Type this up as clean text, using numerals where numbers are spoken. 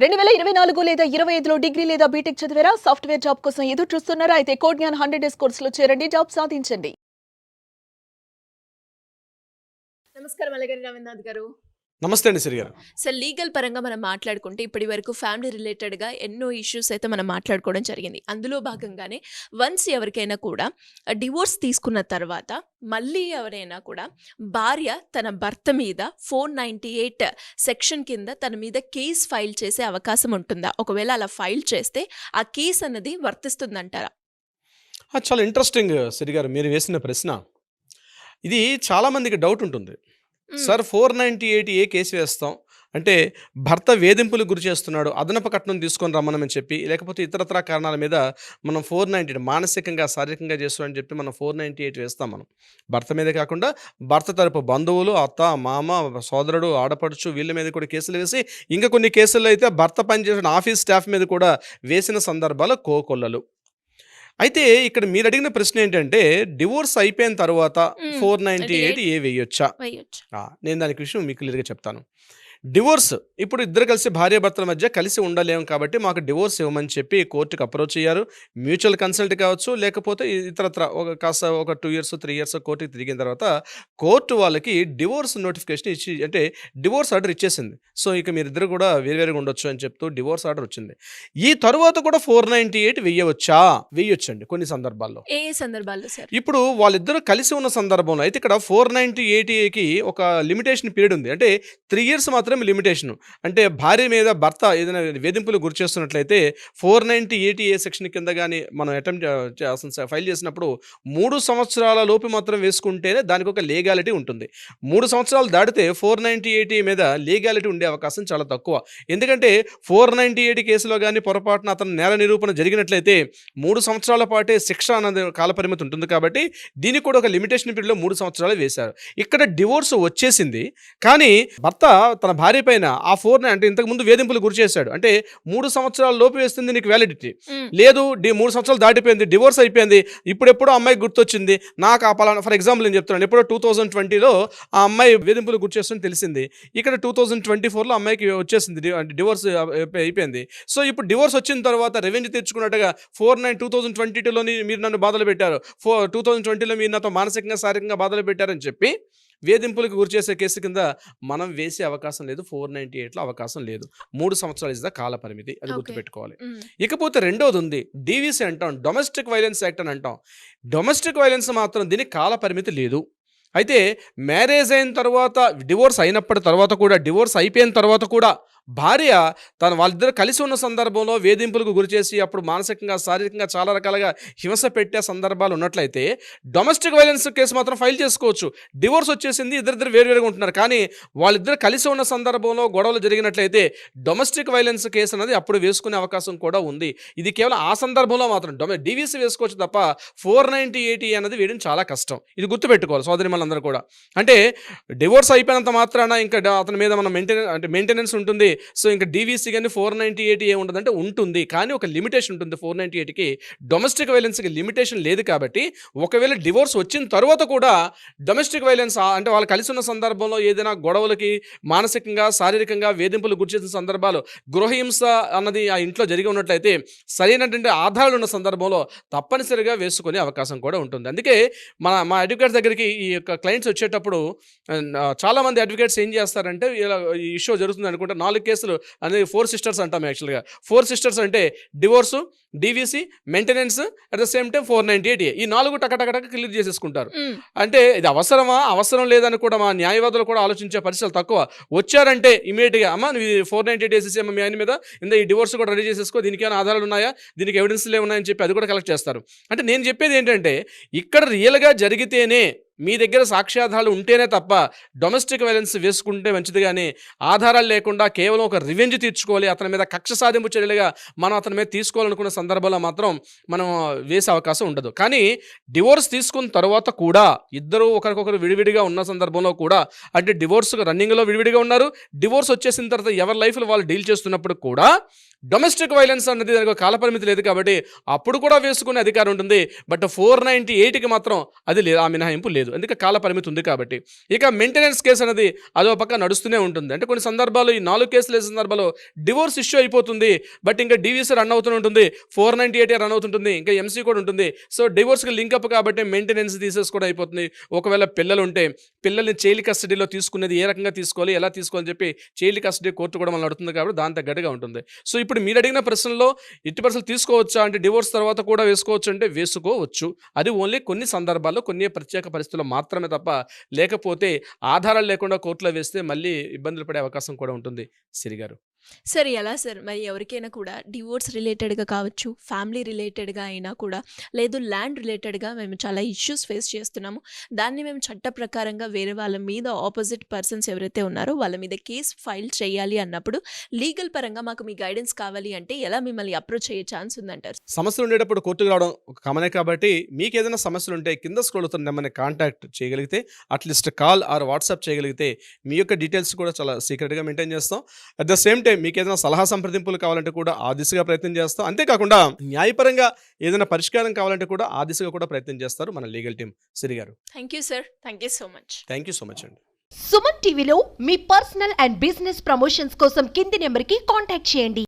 2024 లేదా 25లో డిగ్రీ లేదా బీటెక్ చదివారా? సాఫ్ట్‌వేర్ జాబ్ కోసం ఎదురు చూస్తున్నారా? అయితే కోడ్ జ్ఞాన్ 100 డేస్ కోర్సులో చేరండి. జాబ్ సాధించండి. నమస్కారం అలగరి రవీంద్రనాథ్ గారు. నమస్తే అండి సిరి గారు. సార్ లీగల్ పరంగా మనం మాట్లాడుకుంటే ఇప్పటి వరకు ఫ్యామిలీ రిలేటెడ్గా ఎన్నో ఇష్యూస్ అయితే మనం మాట్లాడుకోవడం జరిగింది. అందులో భాగంగానే వన్స్ ఎవరికైనా కూడా డివోర్స్ తీసుకున్న తర్వాత మళ్ళీ ఎవరైనా కూడా భార్య తన భర్త మీద 498 సెక్షన్ కింద తన మీద కేస్ ఫైల్ చేసే అవకాశం ఉంటుందా? ఒకవేళ అలా ఫైల్ చేస్తే ఆ కేస్ అన్నది వర్తిస్తుందంటారా? చాలా ఇంట్రెస్టింగ్ సిరి గారు మీరు వేసిన ప్రశ్న. ఇది చాలామందికి డౌట్ ఉంటుంది. సార్ 498 ఏ కేసు వేస్తాం అంటే భర్త వేధింపులకు గురి చేస్తున్నాడు, అదనపు కట్నం తీసుకొని రమ్మనని చెప్పి, లేకపోతే ఇతరత్రా కారణాల మీద మనం 498 మానసికంగా శారీరకంగా చేస్తున్నాడని చెప్పి మనం 498 వేస్తాం. మనం భర్త మీద కాకుండా భర్త తరపు బంధువులు, అత్త, మామ, సోదరుడు, ఆడపడుచు వీళ్ళ మీద కూడా కేసులు వేసి, ఇంకా కొన్ని కేసుల్లో అయితే భర్త పనిచేసిన ఆఫీస్ స్టాఫ్ మీద కూడా వేసిన సందర్భాలు కోకొల్లలు. అయితే ఇక్కడ మీరు అడిగిన ప్రశ్న ఏంటంటే, డివోర్స్ అయిపోయిన తర్వాత 498 ఏ వేయొచ్చా? నేను దానికి విషయం మీకు క్లియర్గా చెప్తాను. డివోర్స్ ఇప్పుడు ఇద్దరు కలిసి భార్యాభర్తల మధ్య కలిసి ఉండలేము కాబట్టి మాకు డివోర్స్ ఇవ్వమని చెప్పి కోర్టుకు అప్రోచ్ అయ్యారు. మ్యూచువల్ కన్సల్ట్ కావచ్చు, లేకపోతే ఇతరత్ర కాస్త ఒక 2 ఇయర్స్ 3 ఇయర్స్ కోర్టుకి తిరిగిన తర్వాత కోర్టు వాళ్ళకి డివోర్స్ నోటిఫికేషన్ ఇచ్చి, అంటే డివోర్స్ ఆర్డర్ ఇచ్చేసింది. సో ఇక మీరిద్దరు కూడా వేరువేరుగా ఉండొచ్చు అని చెప్తూ డివోర్స్ ఆర్డర్ వచ్చింది. ఈ తర్వాత కూడా 498 వేయొచ్చండి కొన్ని సందర్భాల్లో. ఏ సందర్భాల్లో సార్? ఇప్పుడు వాళ్ళిద్దరూ కలిసి ఉన్న సందర్భంలో అయితే ఇక్కడ 498కి ఒక లిమిటేషన్ పీరియడ్ ఉంది. అంటే 3 ఇయర్స్ మాత్రం లిమిటేషన్. అంటే భార్య మీద భర్త ఏదైనా వేధింపులు గురి చేస్తున్నట్లయితే 498 ఏ సెక్షన్ కింద కానీ మనం అటెంప్ట్ ఫైల్ చేసినప్పుడు 3 సంవత్సరాల లోపు మాత్రం వేసుకుంటేనే దానికి ఒక లీగాలిటీ ఉంటుంది. 3 సంవత్సరాలు దాటితే 498 మీద లీగాలిటీ ఉండే అవకాశం చాలా తక్కువ. ఎందుకంటే 498 కేసులో కానీ పొరపాటున అతను నేర నిరూపణ జరిగినట్లయితే 3 సంవత్సరాల పాటే శిక్ష అన్నది కాలపరిమితి ఉంటుంది. కాబట్టి దీనికి కూడా ఒక లిమిటేషన్ పీరియడ్లో 3 సంవత్సరాలు వేశారు. ఇక్కడ డివోర్స్ వచ్చేసింది, కానీ భర్త తన భార్య పైన ఆ 4 అంటే ఇంతకుముందు వేధింపులు గురి చేశాడు. అంటే 3 సంవత్సరాల లోపు వేస్తుంది నీకు వ్యాలిడిటీ లేదు, 3 సంవత్సరాలు దాటిపోయింది, డివోర్స్ అయిపోయింది, ఇప్పుడెప్పుడో అమ్మాయికి గుర్తొచ్చింది నాకు ఆ పలానా, ఫర్ ఎగ్జాంపుల్ నేను చెప్తున్నాను, ఎప్పుడో 2020లో ఆ అమ్మాయి వేధింపులు గురి చేస్తుందని తెలిసింది. ఇక్కడ 2024లో అమ్మాయికి వచ్చేసింది, అంటే డివోర్స్ అయిపోయింది. సో ఇప్పుడు డివోర్స్ వచ్చిన తర్వాత రెవెన్యూ తీర్చుకున్నట్టుగా 2022లోని మీరు నన్ను బాధలు పెట్టారు, 2020లో మీరు నాతో మానసికంగా శారీరకంగా బాధలు పెట్టారని చెప్పి వేధింపులకు గురి చేసే కేసు కింద మనం వేసే అవకాశం లేదు. 498లో అవకాశం లేదు. 3 సంవత్సరాలు ఇస్ ద కాల పరిమితి, అది గుర్తుపెట్టుకోవాలి. ఇకపోతే రెండోది ఉంది, డీవీసీ అంటాం, డొమెస్టిక్ వైలెన్స్ యాక్ట్ అని అంటాం. డొమెస్టిక్ వైలెన్స్ మాత్రం దీనికి కాల పరిమితి లేదు. అయితే మ్యారేజ్ అయిన తర్వాత, డివోర్స్ అయినప్పటి తర్వాత కూడా, డివోర్స్ అయిపోయిన తర్వాత కూడా భార్య వాళ్ళిద్దరు కలిసి ఉన్న సందర్భంలో వేధింపులకు గురి చేసి అప్పుడు మానసికంగా శారీరకంగా చాలా రకాలుగా హింస పెట్టే సందర్భాలు ఉన్నట్లయితే డొమెస్టిక్ వైలెన్స్ కేసు మాత్రం ఫైల్ చేసుకోవచ్చు. డివోర్స్ వచ్చేసింది, ఇద్దరిద్దరు వేరువేరుగా ఉంటున్నారు, కానీ వాళ్ళిద్దరు కలిసి ఉన్న సందర్భంలో గొడవలు జరిగినట్లయితే డొమెస్టిక్ వైలెన్స్ కేసు అనేది అప్పుడు వేసుకునే అవకాశం కూడా ఉంది. ఇది కేవలం ఆ సందర్భంలో మాత్రం డీవీసీ వేసుకోవచ్చు తప్ప 498 అనేది వేయడం చాలా కష్టం. ఇది గుర్తుపెట్టుకోవాలి సోదరి మనందరూ కూడా. అంటే డివోర్స్ అయిపోయినంత మాత్రాన ఇంకా అతని మీద మనం మెయింటెనెన్స్ ఉంటుంది. సో ఇంకా డీవీసీ కానీ 498 ఏ ఉండదంటే ఉంటుంది, కానీ ఒక లిమిటేషన్ ఉంటుంది. 498కి డొమెస్టిక్ వైలెన్స్కి లిమిటేషన్ లేదు. కాబట్టి ఒకవేళ డివోర్స్ వచ్చిన తర్వాత కూడా డొమెస్టిక్ వైలెన్స్ అంటే వాళ్ళు కలిసి ఉన్న సందర్భంలో ఏదైనా గొడవలకి మానసికంగా శారీరకంగా వేధింపులు గురి చేసిన సందర్భాలు, గృహహింస అన్నది ఆ ఇంట్లో జరిగి ఉన్నట్లయితే సరైనటువంటి ఆధారాలు ఉన్న సందర్భంలో తప్పనిసరిగా వేసుకునే అవకాశం కూడా ఉంటుంది. అందుకే మా అడ్వకేట్స్ దగ్గరికి ఈ యొక్క క్లయింట్స్ వచ్చేటప్పుడు చాలామంది అడ్వకేట్స్ ఏం చేస్తారంటే, ఇలా ఈ ఇష్యూ జరుగుతుంది అనుకుంటే 4 కేసులు అనేది 4 సిస్టర్స్ అంటాం. యాక్చువల్గా 4 సిస్టర్స్ అంటే divorce, DVC, maintenance, at the same time 498 ఈ 4 టకటక క్లియర్ చేసేసుకుంటారు. అంటే ఇది అవసరమా, అవసరం లేదని కూడా మా న్యాయవాదులు కూడా ఆలోచించే పరిస్థితులు తక్కువ. వచ్చారంటే ఇమీడియట్గా అమ్మ నువ్వు 498 వేసేసి అమ్మ మీ ఆయన మీద ఈ డివోర్స్ కూడా రెడీ చేసేసుకో, దీనికి ఏమైనా ఆధారాలు ఉన్నాయా, దీనికి ఎవిడెన్స్లు ఏమున్నాయని చెప్పి అది కూడా కలెక్ట్ చేస్తారు. అంటే నేను చెప్పేది ఏంటంటే, ఇక్కడ రియల్గా జరిగితేనే మీ దగ్గర సాక్ష్యాధారాలు ఉంటేనే తప్ప డొమెస్టిక్ వైలెన్స్ వేసుకుంటే మంచిది, కానీ ఆధారాలు లేకుండా కేవలం ఒక రివెంజ్ తీర్చుకోవాలి, అతని మీద కక్ష సాధింపు చర్యలుగా మనం అతని మీద తీసుకోవాలనుకున్న సందర్భంలో మాత్రం మనం వేసే అవకాశం ఉండదు. కానీ డివోర్స్ తీసుకున్న తర్వాత కూడా ఇద్దరు ఒకరికొకరు విడివిడిగా ఉన్న సందర్భంలో కూడా, అంటే డివోర్స్ రన్నింగ్లో విడివిడిగా ఉన్నారు, డివోర్స్ వచ్చేసిన తర్వాత ఎవరి లైఫ్లో వాళ్ళు డీల్ చేస్తున్నప్పుడు కూడా డొమెస్టిక్ వైలెన్స్ అన్నది దానికి ఒక కాలపరిమితి లేదు కాబట్టి అప్పుడు కూడా వేసుకునే అధికారం ఉంటుంది. బట్ 498కి మాత్రం అది లేదు, ఆ మినహాయింపు లేదు, ఎందుకంటే కాలపరిమితి ఉంది కాబట్టి. ఇక మెయింటెనెన్స్ కేసు అనేది అదో పక్క నడుస్తూనే ఉంటుంది. అంటే కొన్ని సందర్భాల్లో ఈ 4 కేసులు వేసిన సందర్భాల్లో డివోర్స్ ఇష్యూ అయిపోతుంది, బట్ ఇంకా డివిసి రన్ అవుతూ ఉంటుంది, 498 రన్ అవుతుంటుంది, ఇంకా ఎంసీ కూడా ఉంటుంది. సో డివోర్స్కి లింకప్ కాబట్టి మెయింటెనెన్స్ తీసేసుకోవడం అయిపోతుంది. ఒకవేళ పిల్లలు ఉంటే పిల్లల్ని చైల్డ్ కస్టడీలో తీసుకునేది ఏ రకంగా తీసుకోవాలి, ఎలా తీసుకోవాలని చెప్పి చైల్డ్ కస్టడీ కోర్టు కూడా మనం నడుతుంది కాబట్టి దాని తగ్గట్టుగా ఉంటుంది. సో ఇప్పుడు మీరు అడిగిన ప్రశ్నలో ఎట్టి పరిస్థితులు తీసుకోవచ్చా అంటే డివోర్స్ తర్వాత కూడా వేసుకోవచ్చు అంటే వేసుకోవచ్చు. అది ఓన్లీ కొన్ని సందర్భాల్లో కొన్ని ప్రత్యేక పరిస్థితుల్లో మాత్రమే తప్ప, లేకపోతే ఆధారాలు లేకుండా కోర్టులో వేస్తే మళ్ళీ ఇబ్బందులు పడే అవకాశం కూడా ఉంటుంది సిరి గారు. సార్ ఎలా సార్ మరి ఎవరికైనా కూడా డివోర్స్ రిలేటెడ్గా కావచ్చు, ఫ్యామిలీ రిలేటెడ్గా అయినా కూడా, లేదు ల్యాండ్ రిలేటెడ్గా మేము చాలా ఇష్యూస్ ఫేస్ చేస్తున్నాము, దాన్ని మేము చట్ట ప్రకారంగా వేరే వాళ్ళ మీద ఆపోజిట్ పర్సన్స్ ఎవరైతే ఉన్నారో వాళ్ళ మీద కేసు ఫైల్ చేయాలి అన్నప్పుడు లీగల్ పరంగా మాకు మీ గైడెన్స్ కావాలి అంటే ఎలా మిమ్మల్ని అప్రోచ్ అయ్యే ఛాన్స్ ఉందంటారు? సమస్యలు ఉండేటప్పుడు కోర్టుకు రావడం ఒక కామనే కాబట్టి మీకు ఏదైనా సమస్యలు ఉంటే కింద స్క్రోల్ అవుతున్న నెంబర్ని కాంటాక్ట్ చేయగలిగితే, అట్లీస్ట్ కాల్ ఆర్ వాట్సాప్ చేయగలిగితే మీ యొక్క డీటెయిల్స్ కూడా చాలా సీక్రెట్గా మెయింటైన్ చేస్తాం. అట్ ద సేమ్ టైం మీకు ఏదైనా సలహా సంప్రదింపులు కావాలంటే కూడా ఆ దిశగా ప్రయత్నం చేస్తాం. అంతేకాకుండా న్యాయపరంగా ఏదైనా పరిష్కారం కావాలంటే కూడా ఆ దిశగా కూడా ప్రయత్నం చేస్తారు మన legal team. Siri garu, thank you sir, thank you so much. Thank you so much అండి. సుమన్ టీవీలో మీ పర్సనల్ అండ్ బిజినెస్ ప్రమోషన్స్ కోసం కింది నెంబర్కి కాంటాక్ట్ చేయండి.